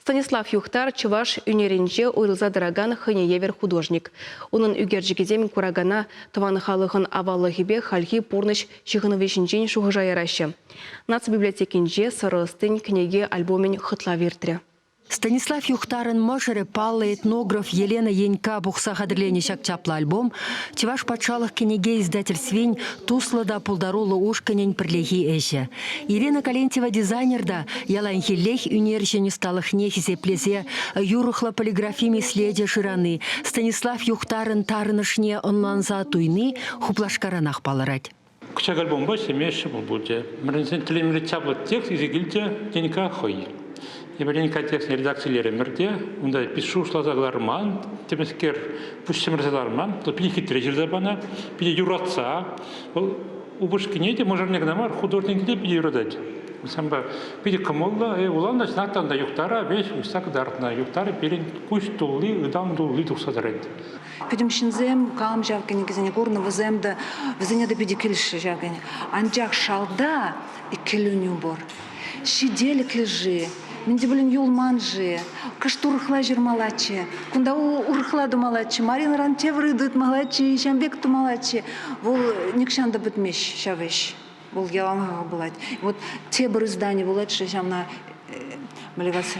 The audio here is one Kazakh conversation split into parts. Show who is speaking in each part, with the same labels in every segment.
Speaker 1: Станислав Юхтар чуваш үнеринже уйлза дыраган хынеевер художник. Onun үгерджігізем курагана тываны халығын авалығыбе халхи порныш шығынывешінжен шуғыжа ярашы. Нацбиблиотекинже сырыстын книге альбомен хытла вертірі.
Speaker 2: Станислав Юхтарын мошере паллы этнограф Елена Янька бухса хадырлене шакчапла альбом, чеваш патшалық кенеге издатель свень туслада пулдарулы ушканень прирлехи эше. Ирина Калентьева дизайнерда яланхилех үнершені сталықне хисеплесе юрухла полиграфими следе шираны. Станислав Юхтарын тарынышне онланза туйны хуплашкаранах палырать.
Speaker 3: Кучак альбомба семейші бұл буде. Мірінсен тілемілі чаплы текст изегілде денька хой. Еберенька текстный редакциялері мірде, онда пишу шлазагларман, темескер пүшсемірзаларман, то пиде хитрі жерзабана, пиде юратса, убышкинеде можарнегнамар художникде пиде юрадать. Самба пиде камолла, уланда знатанда юктара, весь усак дартна юктара перен куш тулли, ыдам дулли тухсадарет.
Speaker 4: Пидем шинзем, кам жавкани гизене горна ваземда, вазене да пиде килш жавкани. Анжак шалда и килюню бор. Шиделик лежи. Менде білін юлманжы, кашты урыхла жер малачы, кунда урыхла ду малачы, Марина Рантевры дут малачы, Шамбек ту малачы. Вол никшанда бітмеш шавеш, вол яланға бұлад. Вот те бір издание бұлад, что шамна,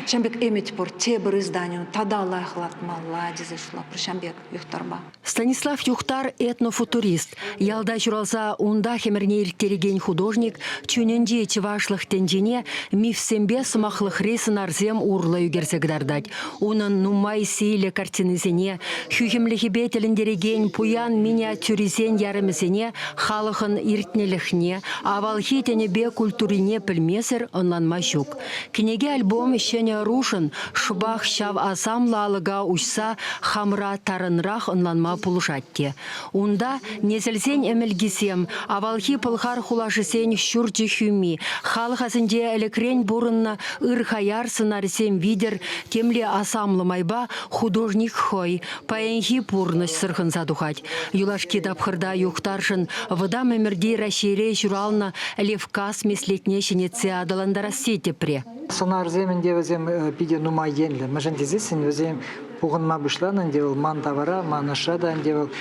Speaker 4: Шамбек эмет пор те бір издание, тада лайхлат малади зашла, про Шамбек Юхтарба.
Speaker 2: Станислав Юхтар этнофутурист. Ялда журалза унда хемерне ирттереген художник, чүненде чевашлых тенжене мифсембе сумахлых рейсын арзем урла югерсегдардать. Унын нумай сейле картинызене, хюхемлехебе телендереген пуян миниатюризен ярымызене, халыхын иртнелехне, авалхи тенебе культурине пілмесер онланма щук. Кенеге альбом ищене рушын, шубах шав асамла алыга учса хамра тарынрах онланма пулушатте. Унда незелсен эмелгисем, авалхи пылхар хулашысен щурчы хюми, халхасынде элекрен бурынна ырхаяр сынарсем видер, темле асамлы майба художник хой, паенхи пурныш сырхын задухать. Юлашки дапхырда юхтаршын, вадам эмердей рашире журална левкас меслетнешене цеадаландарасете пре.
Speaker 5: Сонар земенде өзем пиде нума енлі. Мәжін дезесін өзем пуғынма бұшланын девіл ман тавара, ман ашадан девіл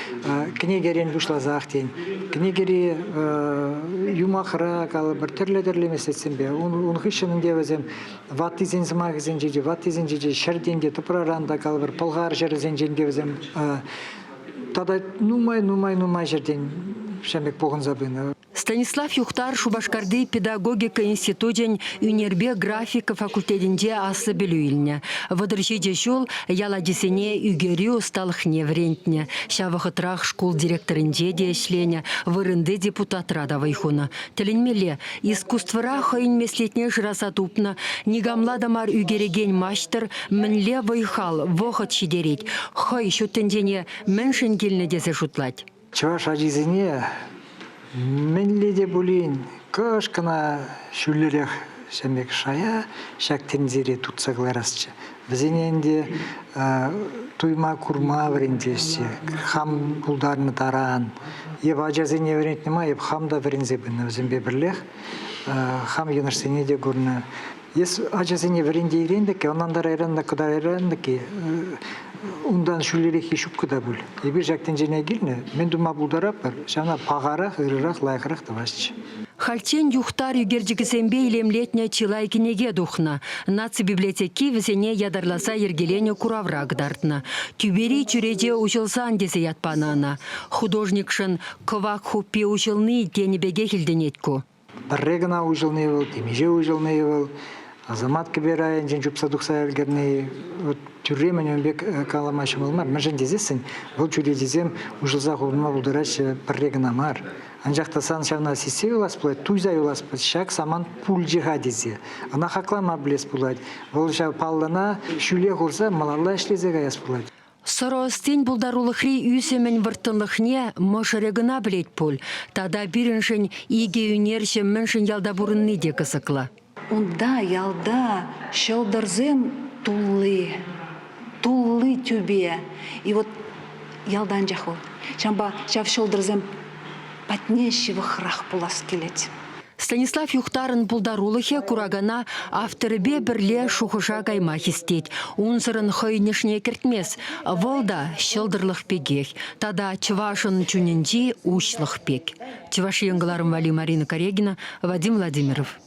Speaker 5: книгерен бұшла зақтен. Книгери юмақыра калы бір түрлі месетсен бе. Унхышының де өзем ваттизен зымағызен жеде, ваттизен жеде шәрденде тұпыраранда калы бір пылғар жерізен жеңде өзем тада нумай жерден шәмек пуғын забыны.
Speaker 2: Станислав Юхтар Шубашкарды педагогика институтен үнербе графика факультетінде асы білуіліне. Вадыршеде жол яладесене үгері усталықне врентне. Шавықытрах школ директорінде де ішлене, вырынды депутатырада вайхуна. Тілінмеле, искусствыра хайын меслетне жырасатупна, негамладамар үгереген маштыр, мінле вайхал, вохат шидерет. Хай шуттендене міншін келіне десе шутлать.
Speaker 5: Чаваш ажизіне Менледе булин кашкана шүллерек шәмек шая шәктензере tutsaklарасчы. Бізененде туйма курма врендесте, хам булдарны таран. Еп ажазене вренднема, еп хамда врензе бінна взембе бірлех, хам енірсене де көрні. Ес ажазене вренде ерендіке, онандар айранда кыдар айрандыке, ундан шүллерек ешіп күда бұл. Ебе жактен жене келіне, мен дума бұлдарап бар, жана пағарақ, ырырақ, лайқырақ давасчы.
Speaker 2: Хальчен Юхтар югерджігізембе илемлетне чилай кенеге духна. Нацбиблиотеки візене ядарласа ергелене кураврак дартна. Тюбери чуреде учылсан десе ятпанана. Художникшын кывак хуппе учылны тенебеге хилденетку.
Speaker 5: Баррегана учылны был, темеже учылны был. Азамат кеберайын жен жүпса дұқса әлгеріне түрремен өнбек каламашым олмар. Мәжін дезесін, бұл чүре дезем ұжылзақ олма бұлдырашы біррегін амар. Анжақта сан шавна сесе олас бұлайды, туйзай олас бұлайды, шак саман пул жиға дезе. Ана хақлама білес бұлайды. Бұл шав паллана шүле құрса малалла ішлезег аяс бұлайды.
Speaker 2: Сыростен бұлдарулықри үйсемен выртынлықне мұшырегіна білет пол. Тада біріншін иге үнерші мүншін ялда бұрынны де кысықла.
Speaker 4: Унда ялда шелдарзем тулы тюбе. И вот ялдан жахол. Шамба шав шелдарзем патнеші вахрах пулас келет.
Speaker 2: Станислав Юхтарын пулдарулыхе курагана авторыбе бірле шухыша кайма хистеть. Унсырын хойнешне кертмес. Волда шылдырлых пегех. Тада чывашын чуненди учлых пек. Чываш еңгыларым Вали Марина Корегина, Вадим Владимиров.